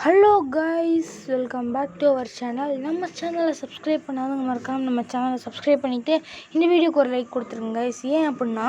Hello guys, welcome back to our channel. நம்ம சேனலை subscribe பண்ணாதவங்க மறக்காமல் நம்ம சேனலை சப்ஸ்கிரைப் பண்ணிவிட்டு இந்த வீடியோக்கு ஒரு லைக் கொடுத்துருங்க கைஸ். ஏன் அப்படின்னா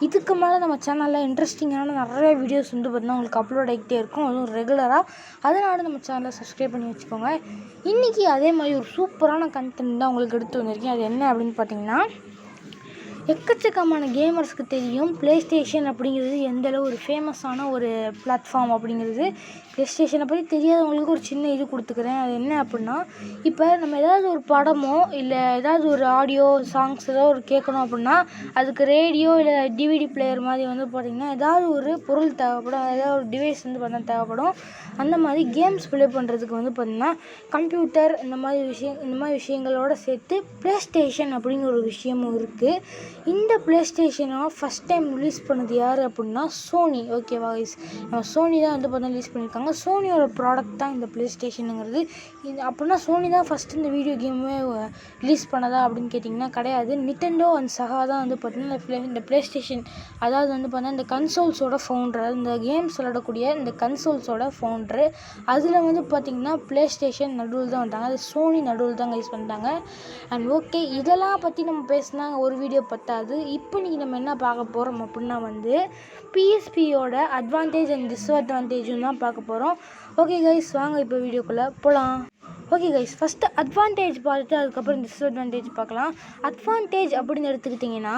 இதுக்கு மேலே நம்ம சேனலில் இன்ட்ரெஸ்டிங்கான நிறைய வீடியோஸ் பார்த்தீங்கன்னா உங்களுக்கு அப்லோட் ஆகிட்டே இருக்கும், அதுவும் ரெகுலராக. அதனால் நம்ம சேனலை சப்ஸ்கிரைப் பண்ணி வச்சுக்கோங்க. இன்றைக்கி அதே மாதிரி ஒரு சூப்பரான கண்டென்ட் தான் உங்களுக்கு எடுத்து வந்திருக்கேன். அது என்ன அப்படின்னு பார்த்தீங்கன்னா, எக்கச்சக்கமான கேமர்ஸ்க்கு தெரியும் ப்ளே ஸ்டேஷன் அப்படிங்கிறது எந்தளவு ஒரு ஃபேமஸான ஒரு பிளாட்ஃபார்ம் அப்படிங்கிறது. ப்ளே ஸ்டேஷனை பற்றி தெரியாதவங்களுக்கு ஒரு சின்ன இது கொடுத்துக்கிறேன். அது என்ன அப்படின்னா, இப்போ நம்ம ஏதாவது ஒரு படமோ இல்லை ஏதாவது ஒரு ஆடியோ சாங்ஸ் ஏதோ ஒரு கேட்கணும் அப்படின்னா அதுக்கு ரேடியோ இல்லை டிவிடி பிளேயர் மாதிரி பார்த்திங்கன்னா ஏதாவது ஒரு பொருள் தேவைப்படும், ஏதாவது ஒரு டிவைஸ் பார்த்தா தேவைப்படும். அந்த மாதிரி கேம்ஸ் ப்ளே பண்ணுறதுக்கு பார்த்திங்கன்னா கம்ப்யூட்டர் இந்த மாதிரி விஷயங்களோட சேர்த்து ப்ளே ஸ்டேஷன் அப்படிங்கிற ஒரு விஷயமும் இருக்குது. இந்த ப்ளே ஸ்டேஷனை ஃபஸ்ட் டைம் ரிலீஸ் பண்ணது யார் அப்படின்னா சோனி. ஓகேவா கைஸ், சோனி தான் பார்த்தா ரிலீஸ் பண்ணியிருக்காங்க. சோனியோட ப்ராடக்ட் தான் இந்த ப்ளே ஸ்டேஷனுங்கிறது. இது அப்படின்னா சோனி தான் ஃபஸ்ட்டு இந்த வீடியோ கேமே ரிலீஸ் பண்ணதா அப்படின்னு கேட்டிங்கன்னா கிடையாது. நிட்டெண்டோ அண்ட் சகா தான் பார்த்திங்கன்னா இந்த ப்ளே ஸ்டேஷன், அதாவது பார்த்தீங்கன்னா இந்த கன்சோல்ஸோட ஃபவுண்டர், இந்த கேம்ஸ் விளையாடக்கூடிய இந்த கன்சோல்ஸோட ஃபவுண்டரு. அதில் பார்த்திங்கன்னா ப்ளே ஸ்டேஷன் நடுவில் தான் வந்தாங்க, அது சோனி நடுவில் தான் கைஸ் பண்ணிட்டாங்க. அண்ட் ஓகே, இதெல்லாம் பற்றி நம்ம பேசினா ஒரு வீடியோ பத்தாது. இப்போ நீங்கள் நம்ம என்ன பார்க்க போகிறோம் அப்படின்னா பிஎஸ்பியோட அட்வான்டேஜ் அண்ட் டிஸ்அட்வான்டேஜும் தான் பார்க்க போகிறோம். ஓகே கைஸ், வாங்க இப்போ வீடியோக்குள்ளே போகலாம். ஓகே கைஸ், ஃபஸ்ட்டு அட்வான்டேஜ் பார்த்துட்டு அதுக்கப்புறம் டிஸ்அட்வான்டேஜ் பார்க்கலாம். அட்வான்டேஜ் அப்படின்னு எடுத்துக்கிட்டிங்கன்னா,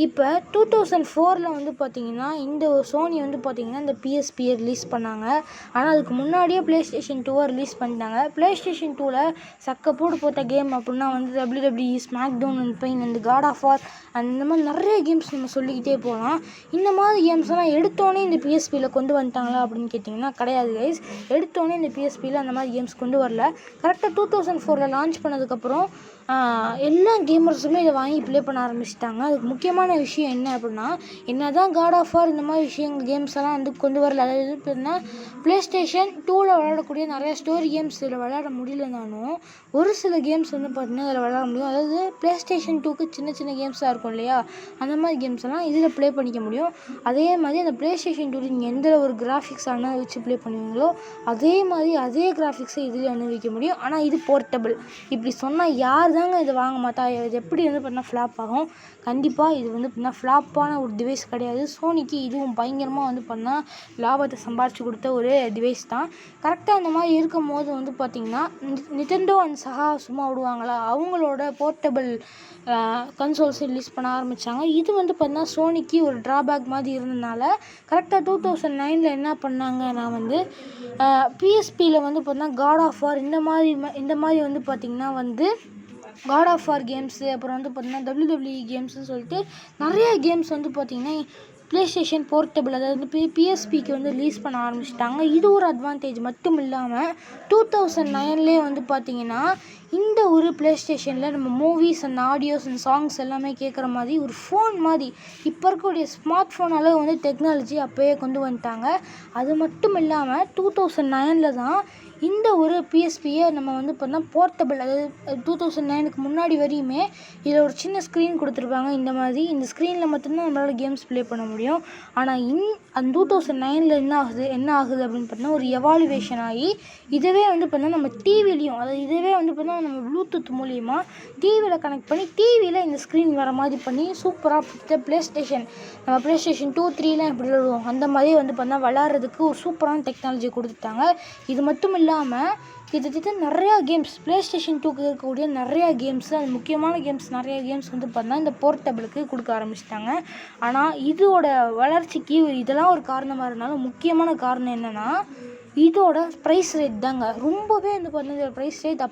இப்போ 2004 பார்த்திங்கன்னா இந்த சோனி பார்த்திங்கன்னா இந்த பிஎஸ்பியை ரிலீஸ் பண்ணாங்க. ஆனால் அதுக்கு முன்னாடியே ப்ளே ஸ்டேஷன் 2 ரிலீஸ் பண்ணிட்டாங்க. ப்ளே ஸ்டேஷன் 2 சக்கப்போடு போட்ட கேம் அப்படின்னா WWE, SmackDown and Pain and God of War and இந்த மாதிரி நிறைய கேம்ஸ் நம்ம சொல்லிக்கிட்டே போகலாம். இந்த மாதிரி கேம்ஸ் எல்லாம் எடுத்தோன்னே இந்த பிஎஸ்பியில் கொண்டு வந்துட்டாங்களா அப்படின்னு கேட்டிங்கன்னா கிடையாது கைஸ். எடுத்தோன்னே இந்த பிஎஸ்பியில் அந்த மாதிரி கேம்ஸ் கொண்டு வரல. கரெக்டாக 2004 லான்ச் பண்ணதுக்கப்புறம் எல்லா கேமர்ஸுமே இதை வாங்கி ப்ளே பண்ண ஆரம்பிச்சிட்டாங்க. அதுக்கு முக்கியமான விஷயம் என்ன அப்படின்னா, என்ன தான் காட் ஆஃப் வார் இந்த மாதிரி விஷயங்கள் கேம்ஸ் எல்லாம் கொண்டு வரல. அதாவது எப்படின்னா, ப்ளே ஸ்டேஷன் 2 விளையாடக்கூடிய நிறைய ஸ்டோரி கேம்ஸ் இதில் விளையாட முடியலனாலும் ஒரு சில கேம்ஸ் பார்த்திங்கன்னா இதில் விளையாட முடியும். அதாவது ப்ளே ஸ்டேஷன் 2க்கு சின்ன சின்ன கேம்ஸாக இருக்கும் இல்லையா, அந்த மாதிரி கேம்ஸ் எல்லாம் இதில் ப்ளே பண்ணிக்க முடியும். அதே மாதிரி அந்த ப்ளே ஸ்டேஷன் 2 நீங்கள் எந்த ஒரு கிராஃபிக்ஸ் வச்சு ப்ளே பண்ணுவீங்களோ அதே மாதிரி அதே கிராஃபிக்ஸை இதில் அனுபவிக்க முடியும். ஆனால் இது போர்ட்டபிள். இப்படி சொன்னால் யார் தாங்க இதை வாங்க மாட்டா? இது எப்படி பண்ணால் ஃப்ளாப் ஆகும்? கண்டிப்பாக இது பண்ணால் ஃப்ளாப்பான ஒரு டிவைஸ் கிடையாது. சோனிக்கு இதுவும் பயங்கரமாக பண்ணால் லாபத்தை சம்பாரித்து கொடுத்த ஒரு டிவைஸ் தான். கரெக்டாக இந்த மாதிரி இருக்கும் போது பார்த்திங்கன்னா நிட்டெண்டோ அண்ட் சகா சும்மா விடுவாங்களா, அவங்களோட போர்ட்டபிள் கன்சோல்ஸ் ரிலீஸ் பண்ண ஆரம்பித்தாங்க. இது பார்த்திங்கன்னா சோனிக்கு ஒரு ட்ராபேக் மாதிரி இருந்ததுனால கரெக்டாக 2009 என்ன பண்ணாங்கன்னா பிஎஸ்பியில் பார்த்திங்கன்னா காட் ஆஃப் வார் இந்த மாதிரி பார்த்திங்கன்னா காட் ஆஃப் வார் கேம்ஸு, அப்புறம் பார்த்திங்கன்னா WWE கேம்ஸுன்னு சொல்லிட்டு நிறைய கேம்ஸ் பார்த்திங்கன்னா ப்ளே ஸ்டேஷன் போர்ட்டபிள், அதாவது பிஎஸ்பிக்கு ரிலீஸ் பண்ண ஆரம்பிச்சிட்டாங்க. இது ஒரு அட்வான்டேஜ் மட்டும் இல்லாமல் 2009 பார்த்திங்கன்னா இந்த ஒரு ப்ளே ஸ்டேஷனில் நம்ம movies and audios and songs எல்லாமே கேட்குற மாதிரி ஒரு ஃபோன் மாதிரி இப்போ இருக்கக்கூடிய ஸ்மார்ட் ஃபோன் அளவு டெக்னாலஜி அப்போயே கொண்டு வந்துட்டாங்க. அது மட்டும் இல்லாமல் 2009 தான் இந்த ஒரு பிஎஸ்பியை நம்ம பார்த்தா போர்ட்டபிள், அதாவது 2009க்கு முன்னாடி வரையுமே இதில் ஒரு சின்ன ஸ்க்ரீன் கொடுத்துருப்பாங்க. இந்த மாதிரி இந்த ஸ்க்ரீனில் மட்டும்தான் நம்மளால் கேம்ஸ் ப்ளே பண்ண முடியும். ஆனால் அந்த 2009 என்ன ஆகுது அப்படின்னு பார்த்தீங்கன்னா, ஒரு எவாலுவேஷன் ஆகி இதுவே பார்த்தீங்கன்னா நம்ம டிவிலையும், அதாவது இதுவே பார்த்தீங்கன்னா நம்ம ப்ளூடூத் மூலிமா டிவியில் கனெக்ட் பண்ணி டிவியில் இந்த ஸ்க்ரீன் வர மாதிரி பண்ணி சூப்பராக ப்ளே ஸ்டேஷன் 2, 3 எப்படி விளையாடுவோம் அந்த மாதிரி பார்த்தீங்கன்னா விளையாடுறதுக்கு ஒரு சூப்பரான டெக்னாலஜி கொடுத்துட்டாங்க. இது மட்டும் இல்லாமல் கிட்டத்தட்ட நிறையா கேம்ஸ் ப்ளே ஸ்டேஷன் 2க்கு இருக்கக்கூடிய நிறையா கேம்ஸ், அது முக்கியமான கேம்ஸ் நிறையா கேம்ஸ் பார்த்தீங்கன்னா இந்த போர்ட்டபிளுக்கு கொடுக்க ஆரம்பிச்சிட்டாங்க. ஆனால் இதோட வளர்ச்சிக்கு இதெல்லாம் ஒரு காரணமாக இருந்தாலும் முக்கியமான காரணம் என்னென்னா இதோட ப்ரைஸ் ரேட் தாங்க. ரொம்பவே பார்த்தீங்கன்னா ப்ரைஸ் ரேட்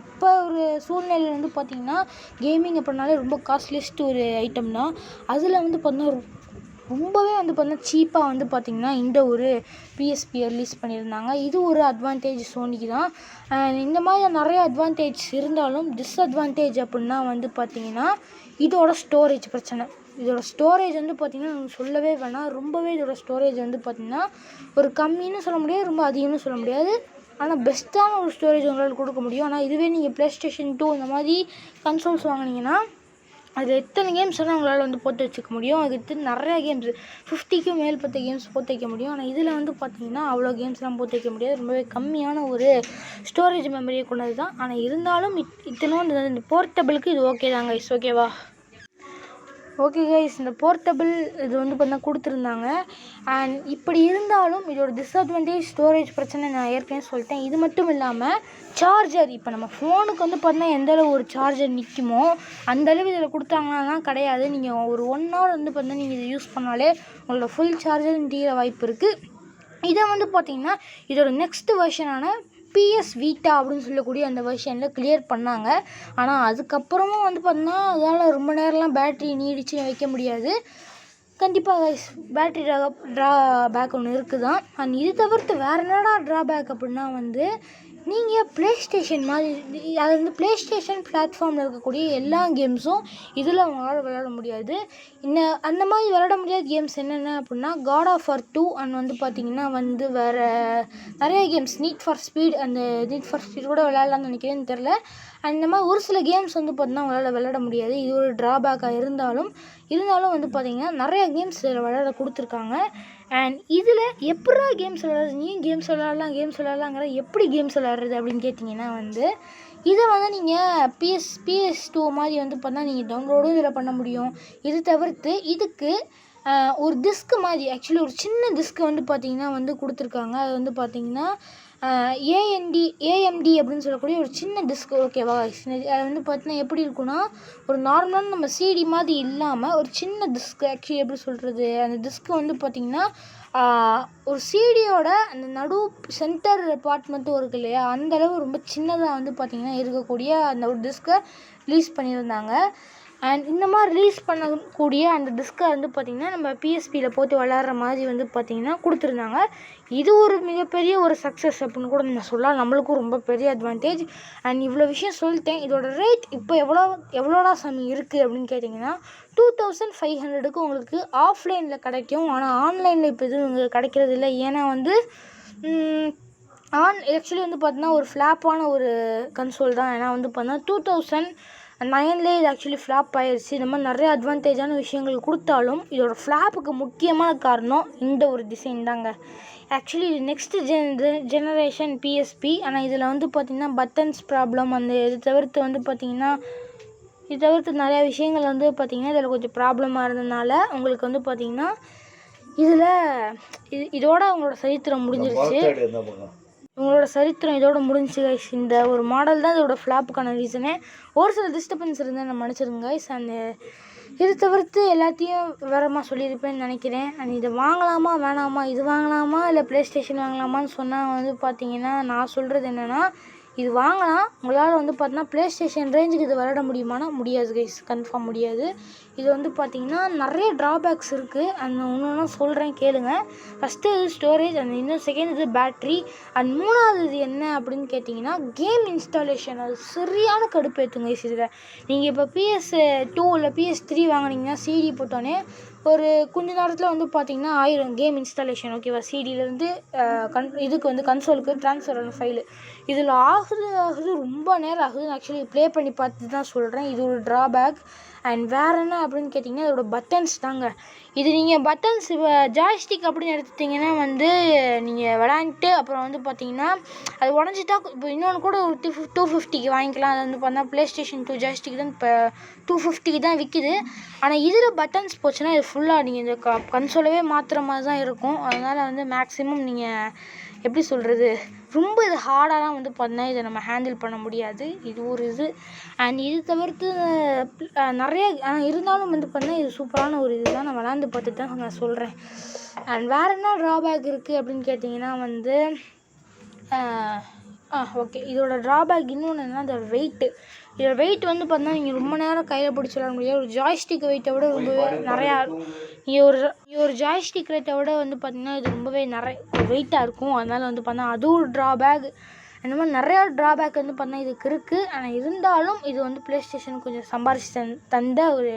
அப்போ ஒரு சூழ்நிலையில் பார்த்திங்கன்னா கேமிங் அப்படின்னாலே ரொம்ப காஸ்ட்லியஸ்ட் ஒரு ஐட்டம் தான். அதில் பார்த்தீங்கன்னா ரொம்பவே பார்த்தீங்கன்னா சீப்பாக பார்த்திங்கன்னா இந்த ஒரு பிஎஸ்பியை ரிலீஸ் பண்ணியிருந்தாங்க. இது ஒரு அட்வான்டேஜ் சோனிக்கு தான். இந்த மாதிரி நிறைய அட்வான்டேஜ் இருந்தாலும் டிஸ்அட்வான்டேஜ் அப்படின்னா பார்த்திங்கன்னா இதோட ஸ்டோரேஜ் பிரச்சனை. இதோட ஸ்டோரேஜ் பார்த்திங்கன்னா சொல்லவே வேணாம். ரொம்பவே இதோட ஸ்டோரேஜ் பார்த்திங்கன்னா ஒரு கம்மின்னு சொல்ல முடியாது, ரொம்ப அதிகம்னு சொல்ல முடியாது. ஆனால் பெஸ்ட்டான ஒரு ஸ்டோரேஜ் உங்களால் கொடுக்க முடியும். ஆனால் இதுவே நீங்கள் ப்ளே ஸ்டேஷன் 2 இந்த மாதிரி கன்சோல்ஸ் வாங்கினீங்கன்னா அதில் எத்தனை கேம்ஸ் வேணால் உங்களால் வந்து போட்டு வச்சுக்க முடியும். அதுக்கு நிறையா கேம்ஸ் 50க்கும் மேற்பட்ட கேம்ஸ் போட்டு வைக்க முடியும். ஆனால் இதில் வந்து பார்த்திங்கன்னா அவ்வளோ கேம்ஸ்லாம் போட்டு வைக்க முடியாது. ரொம்பவே கம்மியான ஒரு ஸ்டோரேஜ் மெமரியை கொண்டது தான். ஆனால் இருந்தாலும் இத்தனும் இந்த போர்ட்டபிளுக்கு இது ஓகே தாங்க கைஸ். ஓகேவா? ஓகே கைஸ், இந்த போர்ட்டபிள் இது வந்து பார்த்தா கொடுத்துருந்தாங்க. அண்ட் இப்படி இருந்தாலும் இதோட டிஸ்அட்வான்டேஜ் ஸ்டோரேஜ் பிரச்சனை நான் ஏற்கனவே சொல்லிட்டேன். இது மட்டும் இல்லாமல் சார்ஜர், இப்போ நம்ம ஃபோனுக்கு வந்து பார்த்தீங்கன்னா எந்தளவு ஒரு சார்ஜர் நிற்குமோ அந்தளவு இதில் கொடுத்தாங்கன்னா கிடையாது. நீங்கள் ஒரு 1 hour வந்து பார்த்தீங்கன்னா நீங்கள் இதை யூஸ் பண்ணாலே உங்களோட ஃபுல் சார்ஜர் தீர வாய்ப்பு இருக்குது. இதை வந்து பார்த்திங்கன்னா இதோட நெக்ஸ்ட் வெர்ஷனான PS Vita அப்படின்னு சொல்லக்கூடிய அந்த வெர்ஷனில் கிளியர் பண்ணாங்க. ஆனால் அதுக்கப்புறமும் வந்து பார்த்தீங்கன்னா அதால் ரொம்ப நேரம்லாம் பேட்ரி நீடிச்சு வைக்க முடியாது. கண்டிப்பாக பேட்ரி ட்ராபேக் ஒன்று இருக்குது தான். அண்ட் இது தவிர்த்து வேறு என்னடா ட்ராபேக் அப்படின்னா வந்து நீங்கள் ப்ளே ஸ்டேஷன் மாதிரி, அது வந்து ப்ளே ஸ்டேஷன் பிளாட்ஃபார்மில் இருக்கக்கூடிய எல்லா கேம்ஸும் இதில் அவங்களால விளையாட முடியாது. அந்த மாதிரி விளையாட முடியாத கேம்ஸ் என்னென்ன அப்படின்னா God of War 2 அண்ட் வந்து பார்த்திங்கன்னா வந்து வேறு நிறைய கேம்ஸ், நீட் ஃபார் ஸ்பீட், அந்த நீட் ஃபார் ஸ்பீட் கூட விளையாடலாம்னு நினைக்கிறேன்னு தெரில. அந்த மாதிரி ஒரு சில கேம்ஸ் வந்து பார்த்திங்கன்னா அவங்களால விளையாட முடியாது. இது ஒரு ட்ராபேக்காக இருந்தாலும் வந்து பார்த்திங்கன்னா நிறைய கேம்ஸ் இதில் விளையாட கொடுத்துருக்காங்க. அண்ட் இதில் எப்படா கேம்ஸ் விளையாடுறது, நீ கேம்ஸ் விளையாடலாங்கிற எப்படி கேம்ஸ் விளையாடுறது அப்படின்னு கேட்டிங்கன்னா வந்து இதை வந்து நீங்கள் PS2 மாதிரி வந்து பார்த்தா நீங்கள் டவுன்லோடும் இதில் பண்ண முடியும். இது தவிர்த்து இதுக்கு ஒரு டிஸ்க்கு மாதிரி, ஆக்சுவலி ஒரு சின்ன டிஸ்க்கு வந்து பார்த்திங்கன்னா வந்து கொடுத்துருக்காங்க. அது வந்து பார்த்திங்கன்னா AMD அப்படின்னு சொல்லக்கூடிய ஒரு சின்ன டிஸ்க். ஓகேவா? அது வந்து பார்த்தீங்கன்னா எப்படி இருக்குன்னா ஒரு நார்மலான நம்ம CD மாதிரி இல்லாமல் ஒரு சின்ன டிஸ்க். ஆக்சுவலி எப்படி சொல்கிறது, அந்த டிஸ்க்கு வந்து பார்த்திங்கன்னா ஒரு CDயோட அந்த நடு சென்டர் பார்ட் மட்டும் இருக்குது இல்லையா, அந்தளவு ரொம்ப சின்னதாக வந்து பார்த்திங்கன்னா இருக்கக்கூடிய அந்த ஒரு டிஸ்க்கை ரிலீஸ் பண்ணியிருந்தாங்க. அண்ட் இந்த மாதிரி ரிலீஸ் பண்ணக்கூடிய அந்த டிஸ்கை வந்து பார்த்திங்கன்னா நம்ம PSPயில் போட்டு விளையாடுற மாதிரி வந்து பார்த்திங்கன்னா கொடுத்துருந்தாங்க. இது ஒரு மிகப்பெரிய ஒரு சக்ஸஸ் அப்படின்னு கூட நான் சொல்லலாம். நம்மளுக்கும் ரொம்ப பெரிய அட்வான்டேஜ். அண்ட் இவ்வளோ விஷயம் சொல்லிட்டேன். இதோட ரேட் இப்போ எவ்வளோடா சாமி இருக்குது அப்படின்னு கேட்டிங்கன்னா 2500க்கு உங்களுக்கு ஆஃப்லைனில் கிடைக்கும். ஆனால் ஆன்லைனில் இப்போ எதுவும் உங்களுக்கு கிடைக்கிறது இல்லை. ஏன்னா வந்து ஆக்சுவலி வந்து பார்த்தீங்கன்னா ஒரு ஃப்ளாப்பான ஒரு கன்சோல் தான். ஏன்னா வந்து பார்த்தீங்கன்னா 2009 இது ஆக்சுவலி ஃப்ளாப் ஆயிடுச்சு. இந்த மாதிரி நிறைய அட்வான்டேஜான விஷயங்கள் கொடுத்தாலும் இதோட ஃப்ளாப்புக்கு முக்கியமான காரணம் இந்த ஒரு டிசைன் தாங்க. ஆக்சுவலி இது நெக்ஸ்ட் ஜெனரேஷன் PSP. ஆனால் இதில் வந்து பார்த்திங்கன்னா பட்டன்ஸ் ப்ராப்ளம், அந்த இது தவிர்த்து வந்து பார்த்திங்கன்னா நிறையா விஷயங்கள் வந்து பார்த்திங்கன்னா இதில் கொஞ்சம் ப்ராப்ளமாக இருந்ததுனால உங்களுக்கு வந்து பார்த்திங்கன்னா இதில் இதோட அவங்களோட சரித்திரம் முடிஞ்சிருச்சு. உங்களோட சரித்திரம் இதோட முடிஞ்சு கைஸ். இந்த ஒரு மாடல் தான் இதோட ஃப்ளாப்புக்கான ரீசனே. ஒரு சில டிஸ்டர்பன்ஸ் இருந்தால் நான் மன்னிச்சிருங்க கைஸ். அந்த இது தவிர்த்து எல்லாத்தையும் விவரமாக சொல்லியிருப்பேன்னு நினைக்கிறேன். அண்ட் இது வாங்கலாமா வேணாமா, இது வாங்கலாமா இல்லை ப்ளே ஸ்டேஷன் வாங்கலாமான்னு சொன்னால் வந்து பார்த்திங்கன்னா நான் சொல்கிறது என்னென்னா இது வாங்கலாம். உங்களால் வந்து பார்த்தீங்கன்னா ப்ளே ஸ்டேஷன் ரேஞ்சுக்கு இது விளையாட முடியுமானா முடியாது கைஸ், கன்ஃபார்ம் முடியாது. இது வந்து பார்த்திங்கன்னா நிறைய ட்ராபேக்ஸ் இருக்குது. அந்த ஒன்று சொல்கிறேன் கேளுங்க. ஃபஸ்ட்டு இது ஸ்டோரேஜ், அந்த இன்னும் செகண்ட் இது பேட்ரி, அண்ட் மூணாவது இது என்ன அப்படின்னு கேட்டிங்கன்னா கேம் இன்ஸ்டாலேஷன். அது சரியான கடுப்பேற்றுங்க கைஸ். இதில் நீங்கள் இப்போ PS2 இல்லை PS3 வாங்கினீங்கன்னா CD போட்டோன்னே ஒரு கொஞ்ச நேரத்தில் வந்து பார்த்திங்கன்னா 1000 கேம் இன்ஸ்டாலேஷன். ஓகேவா? CDலேருந்து இதுக்கு வந்து கன்சோலுக்கு ட்ரான்ஸ்ஃபர் ஆன ஃபைலு. இதில் ஆகுது ரொம்ப நேரம் ஆகுது. ஆக்சுவலி ப்ளே பண்ணி பார்த்து தான் சொல்கிறேன். இது ஒரு ட்ராபேக். அண்ட் வேறு என்ன அப்படின்னு கேட்டிங்கன்னா இதோட பட்டன்ஸ் தாங்க. இது நீங்கள் பட்டன்ஸ் இப்போ ஜாய்ஸ்டிக் அப்படின்னு எடுத்துட்டிங்கன்னா வந்து நீங்கள் விளையாண்டுட்டு அப்புறம் வந்து பார்த்திங்கன்னா அது உடஞ்சிட்டா இப்போ இன்னொன்று கூட ஒரு 250க்கு வாங்கிக்கலாம். அது வந்து பார்த்தா ப்ளே ஸ்டேஷன் 2 ஜாய்ஸ்டிக் தான் இப்போ 250க்கு தான் விற்கிது. ஆனால் இதில் பட்டன்ஸ் போச்சுன்னா இது ஃபுல்லாக நீங்கள் இந்த கன்சோலவே மாற்றுற மாதிரி தான் இருக்கும். அதனால் வந்து மேக்ஸிமம் நீங்கள் எப்படி சொல்கிறது, ரொம்ப இது ஹார்டாலாம் வந்து பார்த்தீங்கன்னா இதை நம்ம ஹேண்டில் பண்ண முடியாது. இது ஒரு இது. அண்ட் இது தவிர்த்து நிறைய இருந்தாலும் வந்து பார்த்தீங்கன்னா இது சூப்பரான ஒரு இது தான். நான் விளாண்டு பார்த்துட்டு தான் நான் சொல்கிறேன். அண்ட் வேறு என்ன ட்ராபேக் இருக்குது அப்படின்னு கேட்டிங்கன்னா வந்து ஓகே, இதோட ட்ராபேக் இன்னொன்று என்னன்னா இதோட வெயிட்டு. இதோட வெயிட் வந்து பார்த்தீங்கன்னா நீங்கள் ரொம்ப நேரம் கையில் பிடிச்சி விளாட முடியாது. ஒரு ஜாய்ஸ்டிக் வெயிட்டை விட ரொம்பவே நிறையா, ஒரு ஜாய்ஸ்டிக் வெயிட்டை விட வந்து பார்த்திங்கன்னா இது ரொம்பவே நிறைய வெயிட்டாக இருக்கும். அதனால் வந்து பார்த்தா அது ஒரு ட்ராபேக். அந்த மாதிரி நிறையா ட்ராபேக் வந்து பார்த்தா இதுக்கு இருக்குது. ஆனால் இருந்தாலும் இது வந்து ப்ளே ஸ்டேஷன் கொஞ்சம் சம்பாரிச்சு தந்த ஒரு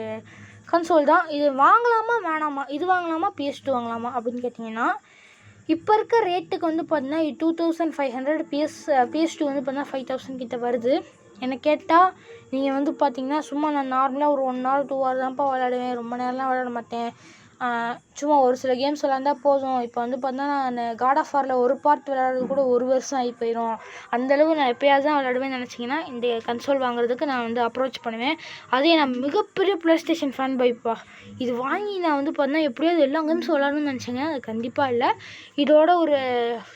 கன்சோல் தான். இது வாங்கலாமா வேணாமா, இது வாங்கலாமா PS2 வாங்கலாமா அப்படின்னு கேட்டிங்கன்னா இப்போ இருக்க ரேட்டுக்கு வந்து பார்த்தீங்கன்னா 2500, PS2 வந்து பார்த்தீங்கன்னா 5000 கிட்ட வருது. என்னை கேட்டால் நீங்கள் வந்து பார்த்தீங்கன்னா சும்மா நான் நார்மலாக ஒரு 1 hour 2 hour தான்ப்பா விளையாடுவேன், ரொம்ப நேரம்லாம் விளையாட மாட்டேன், சும்மா ஒரு சில கேம்ஸ் விளாண்டா போதும். இப்போ வந்து பார்த்தா நான் காட் ஆஃப் வாரில் ஒரு பார்ட் விளையாடுறது கூட 1 வருஷம் ஆகி போயிடும். அந்தளவு நான் எப்போயாவது தான் விளையாடுவேன்னு நினச்சிங்கன்னா இந்த கன்சோல் வாங்குறதுக்கு நான் வந்து அப்ரோச் பண்ணுவேன். அதே நான் மிகப்பெரிய ப்ளே ஸ்டேஷன் ஃபேன் பாய்ப்பா. இது வாங்கி நான் வந்து பார்த்தா எப்படியாவது எல்லா கேம்ஸும் விளாடணும்னு நினச்சேங்க. அது கண்டிப்பாக இல்லை. இதோட ஒரு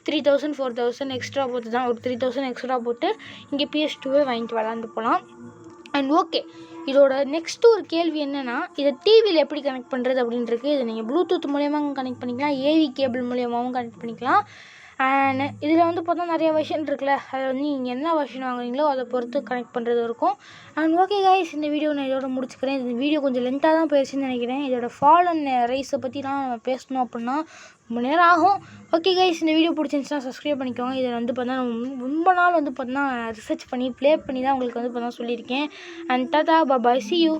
3000 4000 எக்ஸ்ட்ரா போட்டு தான், ஒரு 3000 எக்ஸ்ட்ரா போட்டு இங்கே PS2 வாங்கிட்டு விளாண்டு போகலாம். அண்ட் ஓகே, இதோட நெக்ஸ்ட்டு ஒரு கேள்வி என்னென்னா, இதை டிவியில் எப்படி கனெக்ட் பண்ணுறது அப்படின்றது. இதை நீங்கள் ப்ளூடூத் மூலியமாகவும் கனெக்ட் பண்ணிக்கலாம், ஏவி கேபிள் மூலியமாகவும் கனெக்ட் பண்ணிக்கலாம். அண்ட் இதில் வந்து பார்த்தா நிறைய வெர்ஷன் இருக்குல்ல, அதில் வந்து நீங்கள் என்ன வெர்ஷன் வாங்குறீங்களோ அதை பொறுத்து கனெக்ட் பண்ணுறது இருக்கும். அண்ட் ஓகே கைஸ், இந்த வீடியோ நான் இதோட முடிச்சுக்கிறேன். இந்த வீடியோ கொஞ்சம் லென்த்தாக தான் போயிடுச்சுன்னு நினைக்கிறேன். இதோட ஃபால் அண்ட் ரைஸை பற்றிலாம் நம்ம பேசணும் அப்படின்னா ரொம்ப நேரம் ஆகும். ஓகே கைஸ், இந்த வீடியோ பிடிச்சிருந்துச்சுன்னா சப்ஸ்கிரைப் பண்ணிக்கோங்க. இதை வந்து பார்த்தா ரொம்ப நாள் வந்து பார்த்தா ரிசர்ச் பண்ணி ப்ளே பண்ணி தான் உங்களுக்கு வந்து பார்த்தா சொல்லியிருக்கேன். And Tata bye, see you.